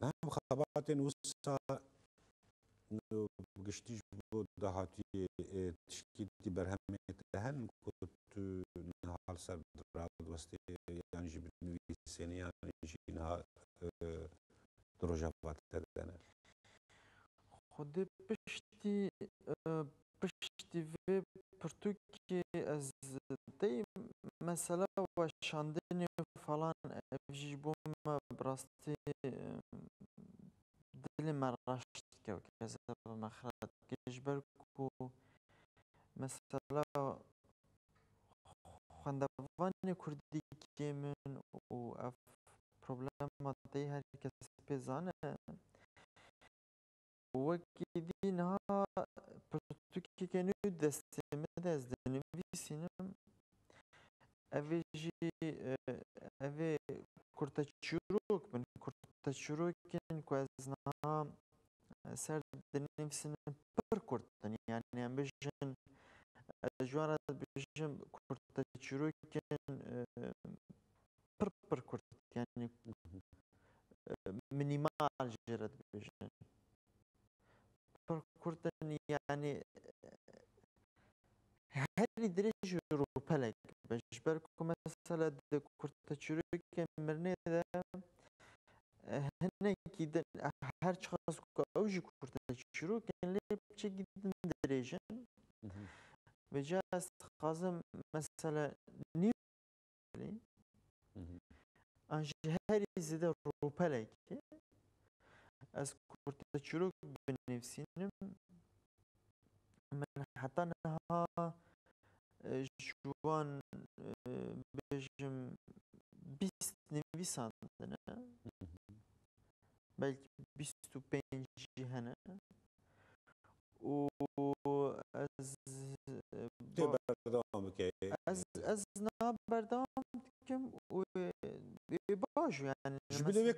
هم خبراتين وسا قشتيش بود دهاتی تشکیلی برهمیت هن كنت نهار سر دراد وستی يعني جيب نويسين يعني جينا دروجات تدنا خود پشتی و پرتوکی از دی مثلا و شاندنی فلان افجی بوم براستی دل مراشت که و کذا مخرج کشبر کو مثلا خواندوانی کردی که من و اف پروبلماتی هر کس پیزانه وەکی ها پرتوکی کنو دەستێمە دەست دەنویسینم ئەvێژی ئەvێ کورتە چیرۆک بن کورتە چیرۆکێن کوێزنها سەر دەنویسینم پڕ کورتن یعنی ئەم بژن ژوارە بژم کورتە چیرۆکێن پڕ کورت یعنی مینیمال ژێرە بژن كورتن يعني هاري دريج روبالك باش بالكم مثلا كورتا تشروك مرني ذا هنا كيدا هر شخص اوجي كورتا تشروك اللي بشي جدا دريجن بجاز قازم مثلا نيو انج هاري زيدا روبالك از كورتا تشروك بنفسينم من حتى انها جوان بجم بيست نویسان دنه بلکه 25 هنه و از بردام که از نبردام کم و باش يعني جبلي